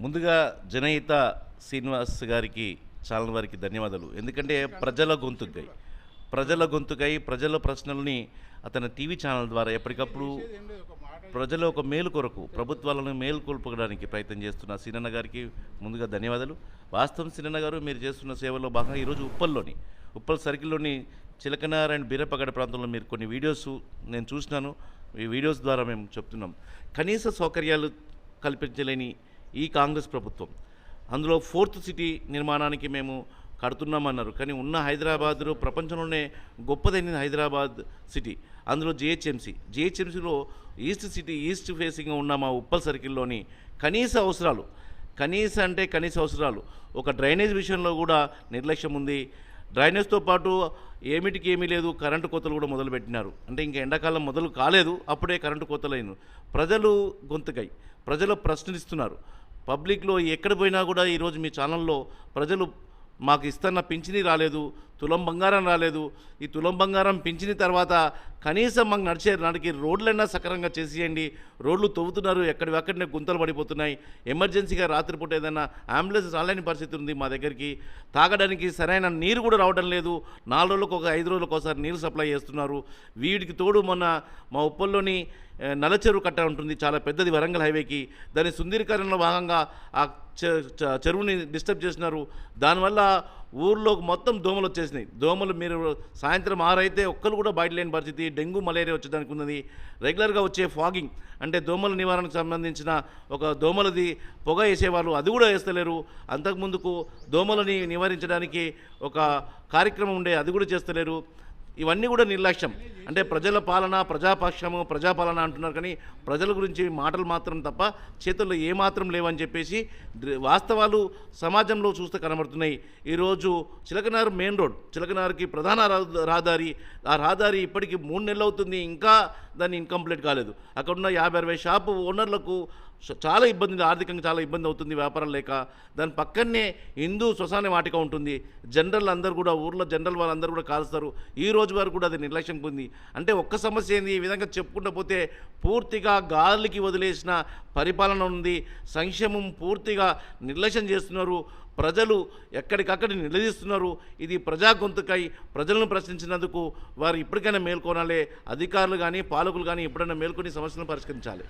ముందుగా జనహిత శ్రీనివాస్ గారికి ఛానల్ వారికి ధన్యవాదాలు. ఎందుకంటే ప్రజల గొంతుకై ప్రజల ప్రశ్నల్ని అతని టీవీ ఛానల్ ద్వారా ఎప్పటికప్పుడు ప్రజల ఒక మేలు కొరకు ప్రభుత్వాలను మేలుకొల్పడానికి ప్రయత్నం చేస్తున్న సీనన్న గారికి ముందుగా ధన్యవాదాలు. వాస్తవం సీనన్న గారు, మీరు చేస్తున్న సేవల్లో భాగంగా ఈరోజు ఉప్పల్ సర్కిల్లోని చిలకనార్ అండ్ బీరపగడ ప్రాంతంలో మీరు కొన్ని వీడియోస్ నేను చూసినాను. ఈ వీడియోస్ ద్వారా మేము చెప్తున్నాం, కనీస సౌకర్యాలు కల్పించలేని ఈ కాంగ్రెస్ ప్రభుత్వం అందులో 4th సిటీ నిర్మాణానికి మేము కడుతున్నామన్నారు. కానీ ఉన్న హైదరాబాద్లో ప్రపంచంలోనే గొప్పదైన హైదరాబాద్ సిటీ, అందులో జిహెచ్ఎంసీలో ఈస్ట్ ఫేసింగ్గా ఉన్న మా ఉప్పల్ సర్కిల్లోని కనీస అవసరాలు ఒక డ్రైనేజ్ విషయంలో కూడా నిర్లక్ష్యం ఉంది. డ్రైనేజ్తో పాటు ఏమీ లేదు, కరెంటు కోతలు కూడా మొదలుపెట్టినారు. అంటే ఇంకా ఎండాకాలం మొదలు కాలేదు, అప్పుడే కరెంటు కోతలైన ప్రజలు గొంతుకై ప్రజలు ప్రశ్నిస్తున్నారు. పబ్లిక్లో ఎక్కడ పోయినా కూడా ఈరోజు మీ ఛానల్లో ప్రజలు మాకు ఇస్తున్న పింఛని రాలేదు, తులం బంగారం రాలేదు, ఈ తులం బంగారం పింఛని తర్వాత కనీసం మాకు నడికి రోడ్లైనా సక్రమంగా చేసేయండి, రోడ్లు తవ్వుతున్నారు, ఎక్కడివక్కడనే గుంతలు పడిపోతున్నాయి, ఎమర్జెన్సీగా రాత్రిపూట ఏదైనా అంబులెన్స్ రాలేని పరిస్థితి ఉంది, మా దగ్గరికి తాగడానికి సరైన నీరు కూడా రావడం లేదు, 4 రోజులకు 5 రోజులకు ఒకసారి నీరు సప్లై చేస్తున్నారు. వీడికి తోడు మొన్న మా ఉప్పల్లోని నల్లచెరువు కట్ట ఉంటుంది, చాలా పెద్దది, వరంగల్ హైవేకి, దాని సుందరీకరణలో భాగంగా ఆ చెరువుని డిస్టర్బ్ చేసినారు. దానివల్ల ఊర్లోకి మొత్తం దోమలు వచ్చేసినాయి. దోమలు మీరు సాయంత్రం 6 అయితే ఒక్కరు కూడా బయట లేని పరిస్థితి, డెంగ్యూ మలేరియా వచ్చేదానికి ఉన్నది. రెగ్యులర్గా వచ్చే ఫాగింగ్ అంటే దోమల నివారణకు సంబంధించిన ఒక దోమలది పొగ వేసేవాళ్ళు, అది కూడా వేస్తలేరు. అంతకుముందుకు దోమలని నివారించడానికి ఒక కార్యక్రమం ఉండే, అది కూడా చేస్తలేరు. ఇవన్నీ కూడా నిర్లక్ష్యం. అంటే ప్రజల పాలన, ప్రజాపాలన అంటున్నారు, కానీ ప్రజల గురించి మాటలు మాత్రం తప్ప చేతుల్లో ఏమాత్రం లేవని చెప్పేసి వాస్తవాలు సమాజంలో చూస్తే కనబడుతున్నాయి. ఈరోజు చిలకనార్ మెయిన్ రోడ్, చిలకనార్కి ప్రధాన రహదారి, ఆ రహదారి ఇప్పటికీ 3 నెలలు అవుతుంది, ఇంకా దాన్ని ఇన్కంప్లీట్ కాలేదు. అక్కడున్న 50-60 షాపు ఓనర్లకు చాలా ఇబ్బంది, ఆర్థికంగా చాలా ఇబ్బంది అవుతుంది, వ్యాపారం లేక. దాని పక్కనే హిందూ శ్మశాన వాటిక ఉంటుంది. జనరల్ అందరూ కూడా, ఊర్లో జనరల్ వాళ్ళందరూ కూడా కాలుస్తారు. ఈ రోజు వరకు కూడా అది నిర్లక్ష్యం పొంది. అంటే ఒక్క సమస్య ఏంది, ఈ విధంగా చెప్పుకుంటూ పోతే పూర్తిగా గాలికి వదిలేసిన పరిపాలన ఉంది. సంక్షేమం పూర్తిగా నిర్లక్ష్యం చేస్తున్నారు. ప్రజలు ఎక్కడికక్కడ నిలదీస్తున్నారు. ఇది ప్రజా గొంతుకై ప్రజలను ప్రశ్నించినందుకు వారు ఇప్పటికైనా మేల్కొనాలి. అధికారులు కానీ పాలకులు కానీ ఎప్పుడైనా మేల్కొని సమస్యలను పరిష్కరించాలి.